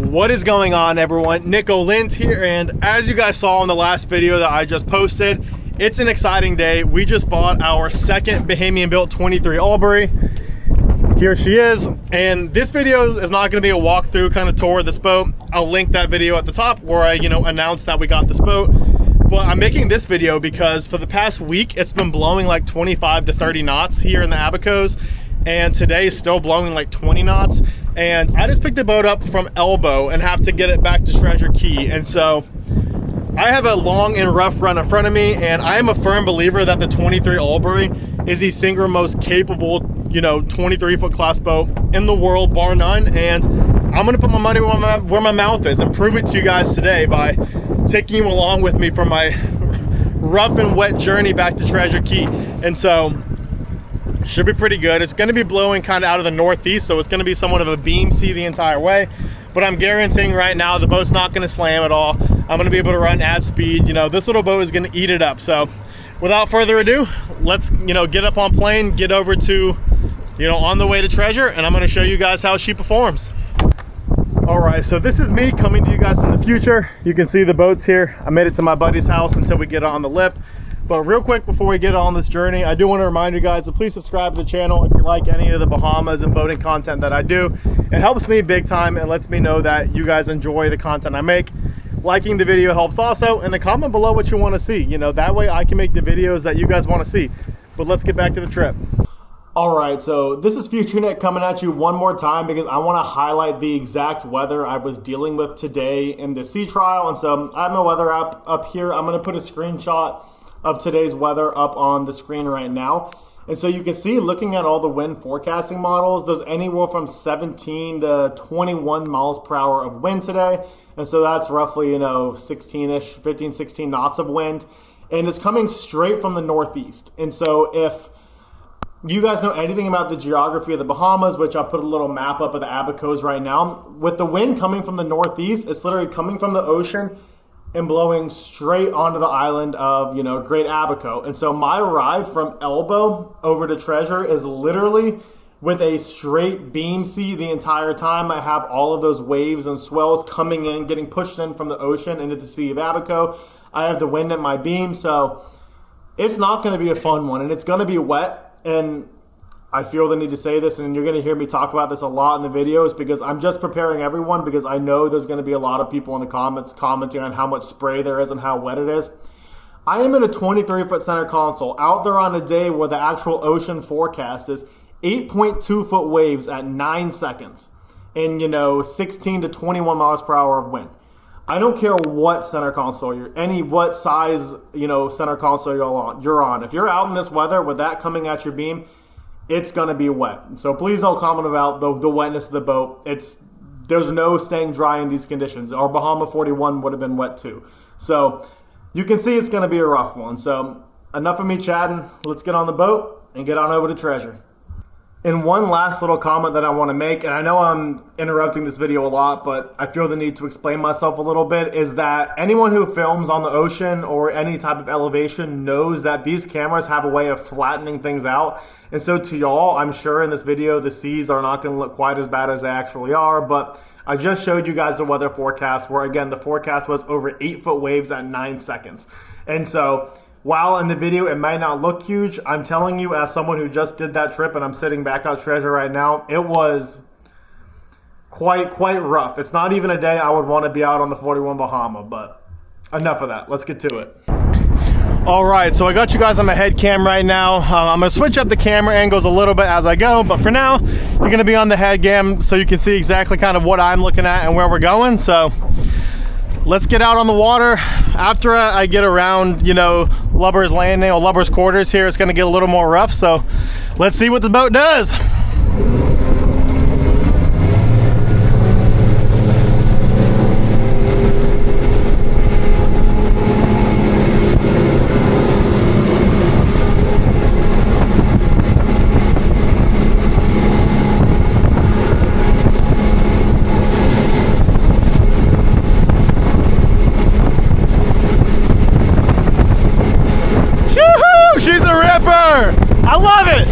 What is going on, everyone? Nico Lind here, and as you guys saw in the last video that I just posted, it's an exciting day. We just bought our second Bahamian built 23 Albury. Here she is, and this video is not going to be a walkthrough kind of tour of this boat. I'll link that video at the top where I announced that we got this boat. But I'm making this video because for the past week it's been blowing like 25 to 30 knots here in the Abacos, and today is still blowing like 20 knots. And I just picked the boat up from Elbow and have to get it back to Treasure Cay. And so I have a long and rough run in front of me, and I am a firm believer that the 23 Albury is the single most capable, 23-foot class boat in the world, bar none. And I'm gonna put my money where my mouth is and prove it to you guys today by taking you along with me for my rough and wet journey back to Treasure Cay. And so should be pretty good. It's going to be blowing kind of out of the northeast, so it's going to be somewhat of a beam sea the entire way, but I'm guaranteeing right now the boat's not going to slam at all. I'm going to be able to run at speed. This little boat is going to eat it up. So without further ado, let's get up on plane, get over to on the way to Treasure, and I'm going to show you guys how she performs. All right, so this is me coming to you guys in the future. You can see the boats here. I made it to my buddy's house until we get on the lift. But real quick before we get on this journey, I do want to remind you guys to please subscribe to the channel if you like any of the Bahamas and boating content that I do. It helps me big time and lets me know that you guys enjoy the content I make. Liking the video helps also, and then comment below what you want to see. That way I can make the videos that you guys want to see. But let's get back to the trip. All right, so this is Future Nick coming at you one more time because I want to highlight the exact weather I was dealing with today in the sea trial. And so I have my weather app up here. I'm going to put a screenshot of today's weather up on the screen right now. And so you can see, looking at all the wind forecasting models, there's anywhere from 17 to 21 miles per hour of wind today. And so that's roughly, 16-ish, 15, 16 knots of wind. And it's coming straight from the northeast. And so if you guys know anything about the geography of the Bahamas, which I'll put a little map up of the Abacos right now, with the wind coming from the northeast, it's literally coming from the ocean and blowing straight onto the island of, Great Abaco. And so my ride from Elbow over to Treasure is literally with a straight beam sea the entire time. I have all of those waves and swells coming in, getting pushed in from the ocean into the Sea of Abaco. I have the wind at my beam, so it's not going to be a fun one, and it's going to be wet. And I feel the need to say this, and you're going to hear me talk about this a lot in the videos because I'm just preparing everyone, because I know there's going to be a lot of people in the comments commenting on how much spray there is and how wet it is. I am in a 23-foot center console out there on a day where the actual ocean forecast is 8.2-foot waves at 9 seconds and 16 to 21 miles per hour of wind. I don't care what center console what size center console you're on. If you're out in this weather with that coming at your beam, it's going to be wet. So please don't comment about the wetness of the boat. There's no staying dry in these conditions. Our Bahama 41 would have been wet too. So you can see it's going to be a rough one. So enough of me chatting. Let's get on the boat and get on over to Treasure. And one last little comment that I want to make, and I know I'm interrupting this video a lot, but I feel the need to explain myself a little bit, is that anyone who films on the ocean or any type of elevation knows that these cameras have a way of flattening things out. And so to y'all, I'm sure in this video, the seas are not going to look quite as bad as they actually are, but I just showed you guys the weather forecast where, again, the forecast was over 8-foot waves at 9 seconds. And so while in the video it might not look huge, I'm telling you, as someone who just did that trip and I'm sitting back out Treasure right now, it was quite rough. It's not even a day I would want to be out on the 41 Bahama, but enough of that. Let's get to it. All right, so I got you guys on my head cam right now. I'm gonna switch up the camera angles a little bit as I go, but for now, you're gonna be on the head cam so you can see exactly kind of what I'm looking at and where we're going. So let's get out on the water. After I get around, Lubber's Landing or Lubber's Quarters here, it's gonna get a little more rough. So let's see what the boat does. She's a ripper! I love it!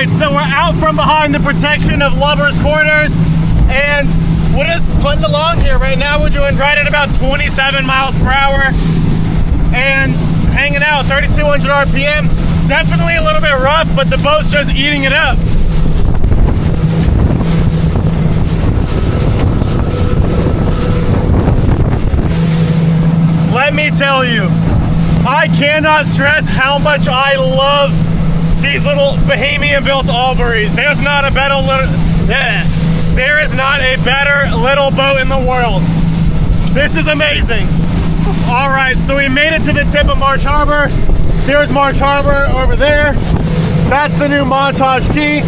right, so we're out from behind the protection of Lover's Corners, and we're just putting along here. Right now we're doing right at about 27 miles per hour and hanging out 3,200 RPM. Definitely a little bit rough, but the boat's just eating it up. Let me tell you, I cannot stress how much I love these little Bahamian built Alburys. There's not a better little, there is not a better little boat in the world. This is amazing. All right, so we made it to the tip of Marsh Harbor. Here's Marsh Harbor over there. That's the new Montage Key.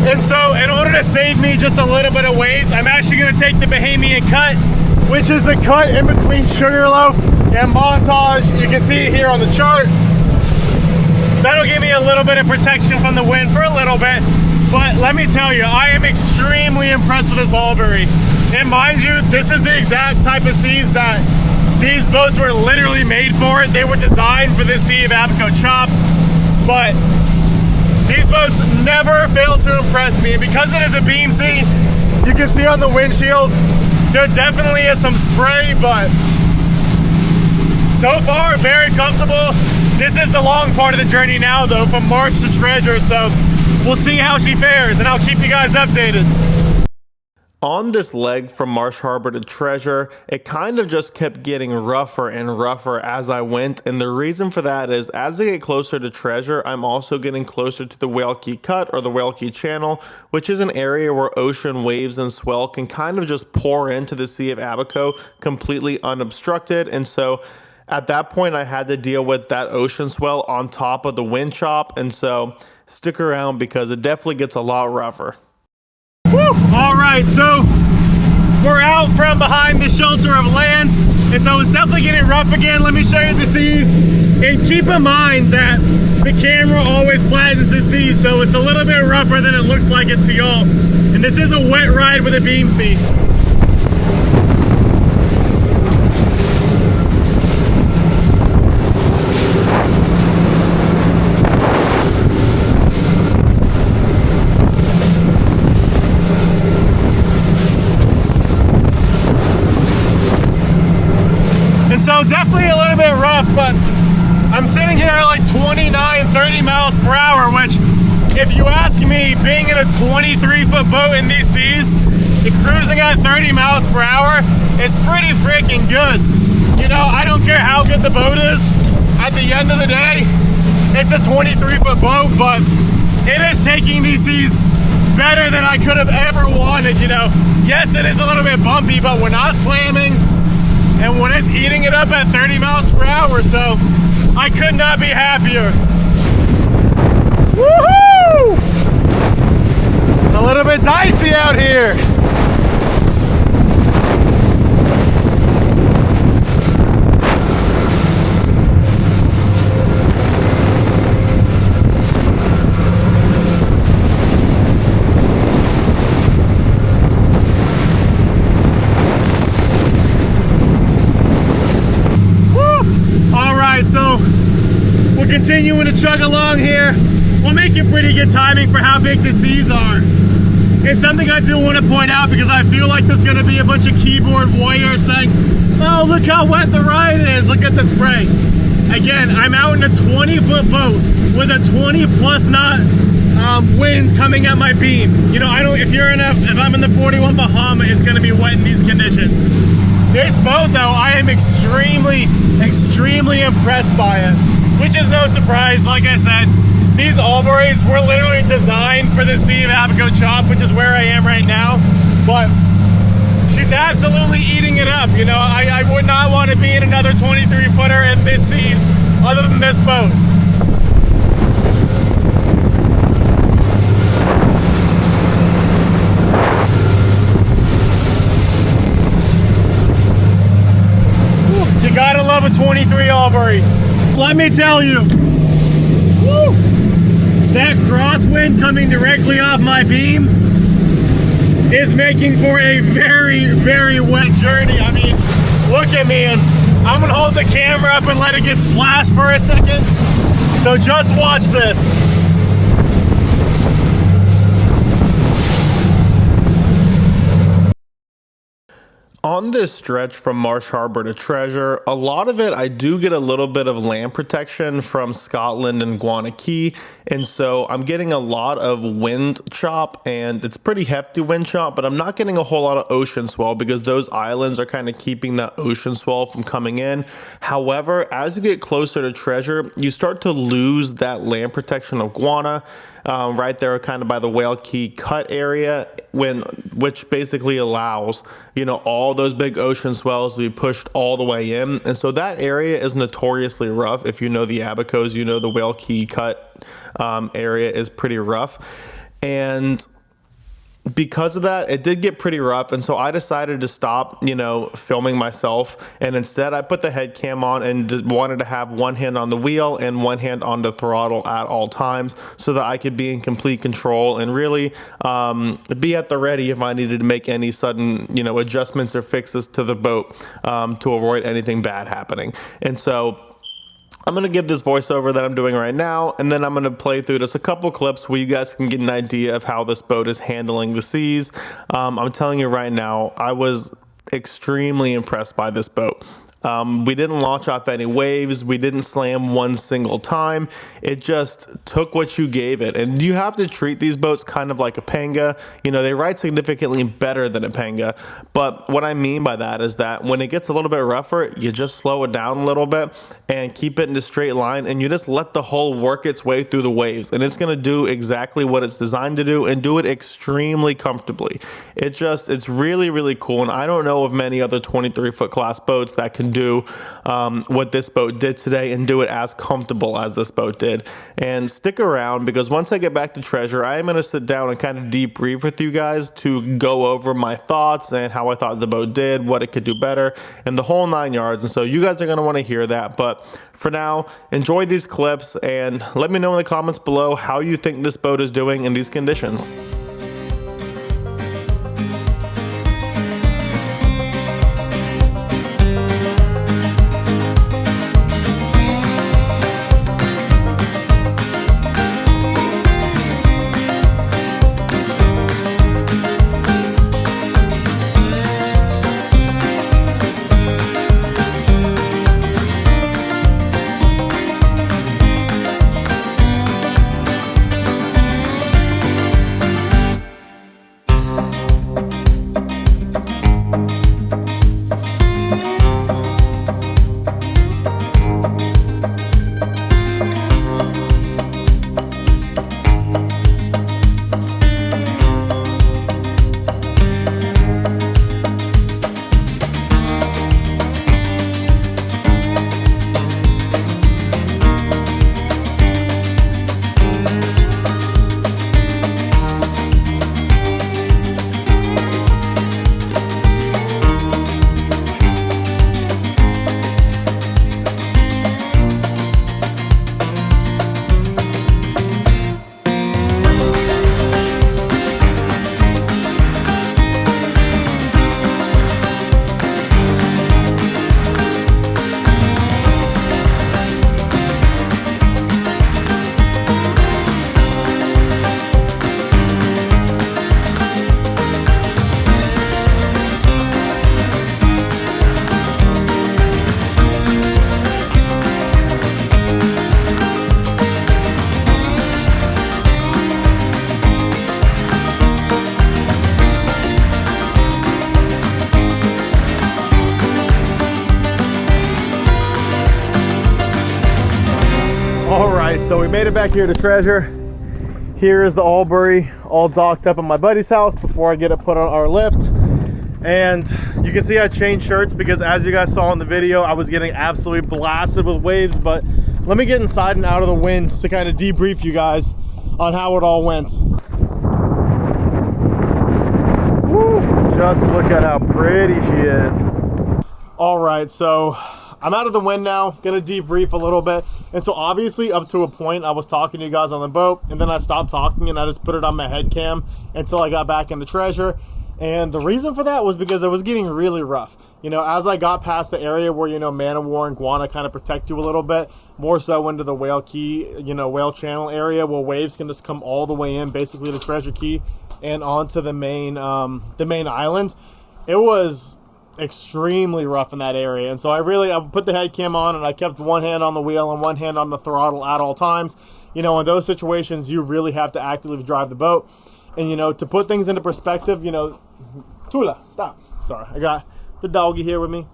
And so in order to save me just a little bit of ways, I'm actually gonna take the Bahamian cut, which is the cut in between Sugarloaf and Montage. You can see it here on the chart. That'll give me a little bit of protection from the wind for a little bit. But let me tell you, I am extremely impressed with this Albury. And mind you, this is the exact type of seas that these boats were literally made for. They were designed for this Sea of Abaco chop. But these boats never fail to impress me. And because it is a beam sea, you can see on the windshields, there definitely is some spray, but so far, very comfortable. This is the long part of the journey now, though, from Marsh to Treasure, so we'll see how she fares, and I'll keep you guys updated. On this leg from Marsh Harbor to Treasure, it kind of just kept getting rougher and rougher as I went, and the reason for that is as I get closer to Treasure, I'm also getting closer to the Whale Key Cut or the Whale Key Channel, which is an area where ocean waves and swell can kind of just pour into the Sea of Abaco completely unobstructed, and so at that point I had to deal with that ocean swell on top of the wind chop, and so stick around because it definitely gets a lot rougher. All right, so we're out from behind the shelter of land, and so it's definitely getting rough again. Let me show you the seas, and keep in mind that the camera always flattens the sea, so it's a little bit rougher than it looks like it to y'all. And this is a wet ride with a beam sea. So definitely a little bit rough, but I'm sitting here at like 29, 30 miles per hour, which if you ask me, being in a 23-foot boat in these seas, cruising at 30 miles per hour is pretty freaking good. You know, I don't care how good the boat is. At the end of the day, it's a 23-foot boat, but it is taking these seas better than I could have ever wanted, you know. Yes, it is a little bit bumpy, but we're not slamming. And when it's eating it up at 30 miles per hour, so I could not be happier. Woohoo! It's a little bit dicey out here. So we're continuing to chug along here. We're making pretty good timing for how big the seas are. It's something I do want to point out because I feel like there's going to be a bunch of keyboard warriors saying, oh, look how wet the ride is. Look at the spray. Again, I'm out in a 20-foot boat with a 20+ knot wind coming at my beam. You know, if I'm in the 41 Bahama, it's going to be wet in these conditions. This boat, though, I am extremely impressed by it, which is no surprise. Like I said, these Alburys were literally designed for the Sea of Abaco chop, which is where I am right now, but she's absolutely eating it up. You know, I would not want to be in another 23-footer in this seas other than this boat. You gotta love a 23 Albury. Let me tell you, woo, that crosswind coming directly off my beam is making for a very wet journey. I mean, look at me, and I'm gonna hold the camera up and let it get splashed for a second. So just watch this. On this stretch from Marsh Harbor to Treasure, a lot of it I do get a little bit of land protection from Scotland and Guana Key, and so I'm getting a lot of wind chop, and it's pretty hefty wind chop, but I'm not getting a whole lot of ocean swell because those islands are kind of keeping that ocean swell from coming in. However, as you get closer to Treasure, you start to lose that land protection of Guana. Right there kind of by the Whale Key cut area, which basically allows, you know, all those big ocean swells to be pushed all the way in. And so that area is notoriously rough. If you know the Abacos, you know the Whale Key cut area is pretty rough. And because of that, it did get pretty rough, and so I decided to stop, you know, filming myself, and instead I put the head cam on and wanted to have one hand on the wheel and one hand on the throttle at all times so that I could be in complete control and really be at the ready if I needed to make any sudden, you know, adjustments or fixes to the boat to avoid anything bad happening. And so I'm going to give this voiceover that I'm doing right now, and then I'm going to play through just a couple clips where you guys can get an idea of how this boat is handling the seas. I'm telling you right now, I was extremely impressed by this boat. We didn't launch off any waves. We didn't slam one single time. It just took what you gave it. And you have to treat these boats kind of like a panga. You know, they ride significantly better than a panga. But what I mean by that is that when it gets a little bit rougher, you just slow it down a little bit and keep it in a straight line, and you just let the hull work its way through the waves. And it's going to do exactly what it's designed to do and do it extremely comfortably. It's really, really cool. And I don't know of many other 23-foot class boats that can do what this boat did today and do it as comfortable as this boat did. And stick around, because once I get back to Treasure, I am going to sit down and kind of debrief with you guys to go over my thoughts and how I thought the boat did, what it could do better, and the whole 9 yards. And so you guys are going to want to hear that. But for now, enjoy these clips and let me know in the comments below how you think this boat is doing in these conditions. So we made it back here to Treasure. Here is the Albury, all docked up at my buddy's house before I get it put on our lift. And you can see I changed shirts because, as you guys saw in the video, I was getting absolutely blasted with waves. But let me get inside and out of the wind to kind of debrief you guys on how it all went. Woo, just look at how pretty she is. All right, so I'm out of the wind now, gonna debrief a little bit. And so obviously up to a point I was talking to you guys on the boat, and then I stopped talking and I just put it on my head cam until I got back into Treasure. And the reason for that was because it was getting really rough. You know, as I got past the area where, you know, Man of War and Guana kind of protect you a little bit, more so into the Whale Key, you know, Whale Channel area where waves can just come all the way in basically to Treasure Cay and onto the main island. It was extremely rough in that area. And so I put the head cam on and I kept one hand on the wheel and one hand on the throttle at all times. You know, in those situations, you really have to actively drive the boat. And, you know, to put things into perspective, you know, Tula, stop. Sorry, I got the doggy here with me.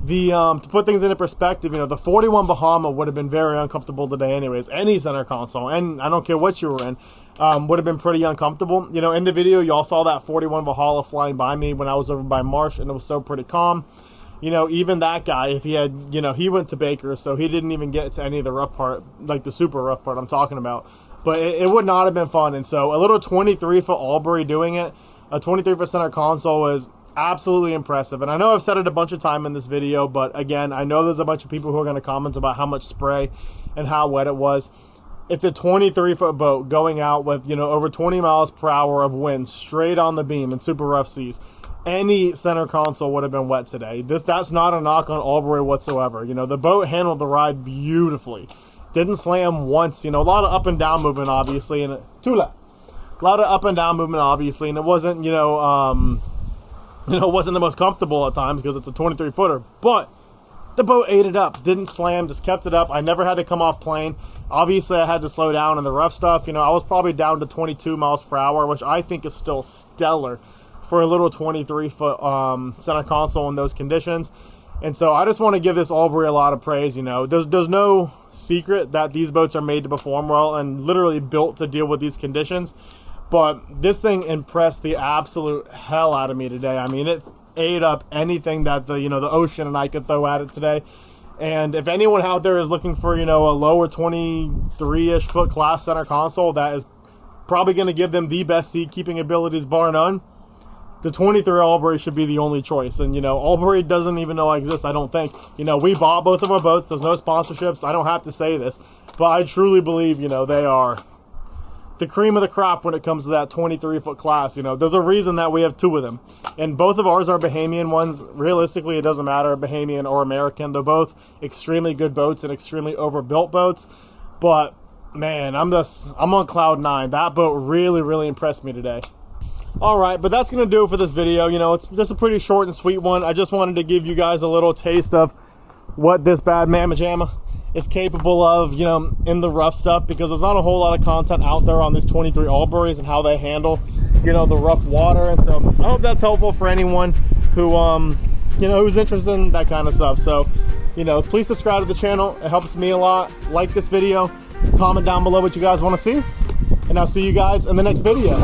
To put things into perspective, you know, the 41 Bahama would have been very uncomfortable today anyways. Any center console, and I don't care what you were in, would have been pretty uncomfortable. You know, in the video, y'all saw that 41 Valhalla flying by me when I was over by Marsh, and it was so pretty calm. You know, even that guy, if he had, you know, he went to Baker, so he didn't even get to any of the rough part, like the super rough part I'm talking about. But it would not have been fun. And so a little 23-foot Albury doing it, a 23-foot center console is absolutely impressive. And I know I've said it a bunch of times in this video, but again, I know there's a bunch of people who are going to comment about how much spray and how wet it was. It's a 23-foot boat going out with, you know, over 20 miles per hour of wind straight on the beam in super rough seas. Any center console would have been wet today. That's not a knock on Albury whatsoever. You know, the boat handled the ride beautifully. Didn't slam once. You know, a lot of up and down movement, obviously, and a lot of up and down movement, obviously, and it wasn't, it wasn't the most comfortable at times because it's a 23-footer, but the boat ate it up, didn't slam, just kept it up. I never had to come off plane. Obviously, I had to slow down in the rough stuff. You know, I was probably down to 22 miles per hour, which I think is still stellar for a little 23-foot center console in those conditions. And so I just want to give this Albury a lot of praise. You know, there's no secret that these boats are made to perform well and literally built to deal with these conditions. But this thing impressed the absolute hell out of me today. I mean, it ate up anything that the ocean and I could throw at it today. And if anyone out there is looking for, you know, a lower 23-ish foot class center console that is probably going to give them the best seat keeping abilities bar none, the 23 Albury should be the only choice. And, you know, Albury doesn't even know I exist, I don't think. You know, we bought both of our boats. There's no sponsorships. I don't have to say this. But I truly believe, you know, they are the cream of the crop when it comes to that 23-foot class. You know, there's a reason that we have two of them. And both of ours are Bahamian ones. Realistically, it doesn't matter, Bahamian or American. They're both extremely good boats and extremely overbuilt boats. But, man, I'm on cloud nine. That boat really, really impressed me today. Alright, but that's going to do it for this video. You know, it's just a pretty short and sweet one. I just wanted to give you guys a little taste of what this bad mamma jamma is capable of, you know, in the rough stuff, because there's not a whole lot of content out there on these 23 Alburys and how they handle, you know, the rough water. And so I hope that's helpful for anyone who, you know, who's interested in that kind of stuff. So, you know, please subscribe to the channel. It helps me a lot. Like this video, comment down below what you guys want to see, and I'll see you guys in the next video.